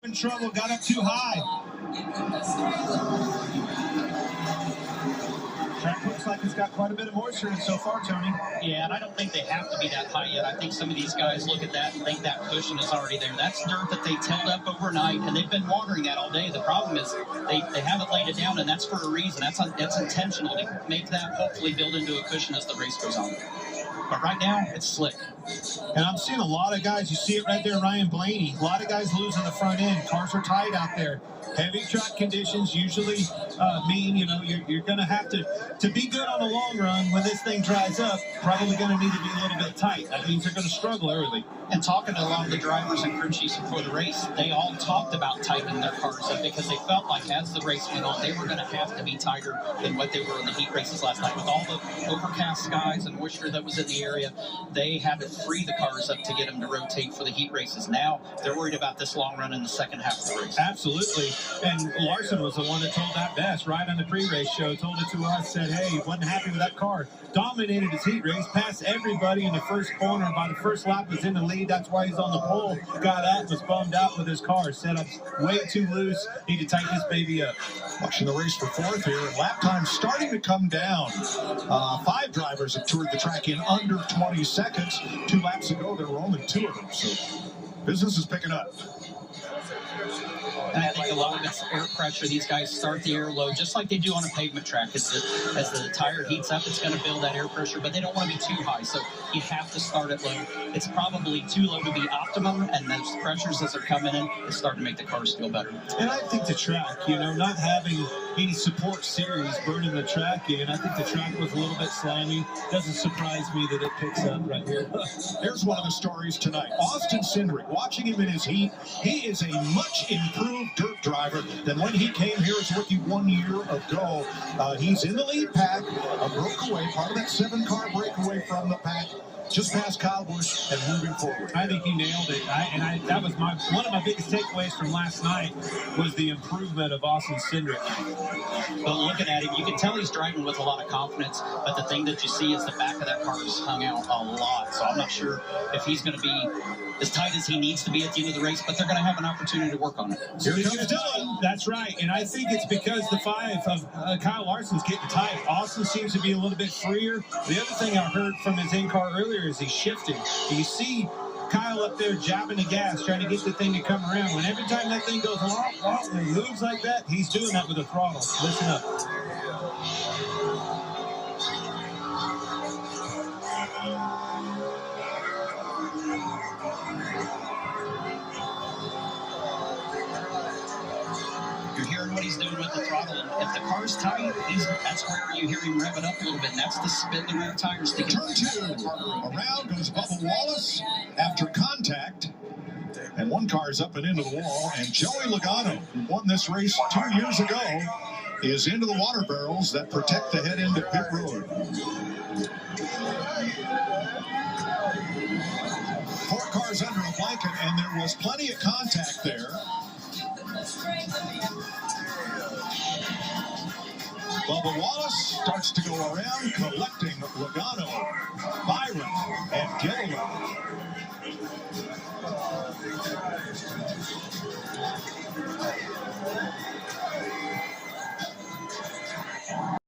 In trouble, got up too high. Track looks like it's got quite a bit of moisture in so far, Tony. Yeah, and I don't think they have to be that high yet. I think some of these guys look at that and think that cushion is already there. That's dirt that they tilled up overnight, and they've been watering that all day. The problem is they haven't laid it down, and that's for a reason. That's intentional to make that hopefully build into a cushion as the race goes on. But right now, it's slick. And I'm seeing a lot of guys, you see it right there, Ryan Blaney. A lot of guys losing the front end. Cars are tight out there. Heavy track conditions usually mean, you're going to have to be good on the long run when this thing dries up, probably going to need to be a little bit tight. That means they're going to struggle early. And talking to a lot of the drivers and crew chiefs before the race, they all talked about tightening their cars up because they felt like as the race went on, they were going to have to be tighter than what they were in the heat races last night. With all the overcast skies and moisture that was in the area, they had to free the cars up to get them to rotate for the heat races. Now they're worried about this long run in the second half of the race. Absolutely. And Larson was the one that told that best right on the pre-race show, told it to us, said, hey, he wasn't happy with that car. Dominated his heat race, passed everybody in the first corner. By the first lap, was in the lead. That's why he's on the pole. Got out, was bummed out with his car. Setup's way too loose. Need to tighten this baby up. Watching the race for fourth here, and lap time starting to come down. 5 drivers have toured the track in under 20 seconds. 2 laps ago, there were only 2 of them. So business is picking up. And I think a lot of it's air pressure. These guys start the air low, just like they do on a pavement track. As the tire heats up, it's going to build that air pressure, but they don't want to be too high, so you have to start it low. It's probably too low to be optimum, and those pressures as they're coming in, it's starting to make the cars feel better. And I think the track, not having any support series burning the track in, I think the track was a little bit slimy. Doesn't surprise me that it picks up right here. Here's one of the stories tonight. Austin Cindric, watching him in his heat, he is a much improved dirt driver than when he came here as rookie 1 year ago. He's in the lead pack, a breakaway, part of that 7-car breakaway from the pack, just past Kyle Busch and moving forward. I think he nailed it. That was one of my biggest takeaways from last night was the improvement of Austin Cindric. But looking at him, you can tell he's driving with a lot of confidence, but the thing that you see is the back of that car is hung out a lot. So I'm not sure if he's going to be as tight as he needs to be at the end of the race, but they're going to have an opportunity to work on it. Here comes Dylan. That's right. And I think it's because the 5 of Kyle Larson's getting tight. Austin seems to be a little bit freer. The other thing I heard from his in-car earlier is he's shifting. You see Kyle up there jabbing the gas, trying to get the thing to come around. When every time that thing goes off and moves like that, he's doing that with a throttle. Listen up. You're hearing what he's doing with the throttle, and if the car's tight, that's where you hear him rev it up a little bit, and that's the spin the rear tires. Turn 2, around goes Bubba Wallace after contact, and one car's up and into the wall, and Joey Logano, who won this race 2 years ago, is into the water barrels that protect the head end of pit road. 4 cars under a blanket, and there was plenty of contact there. Bubba Wallace starts to go around, collecting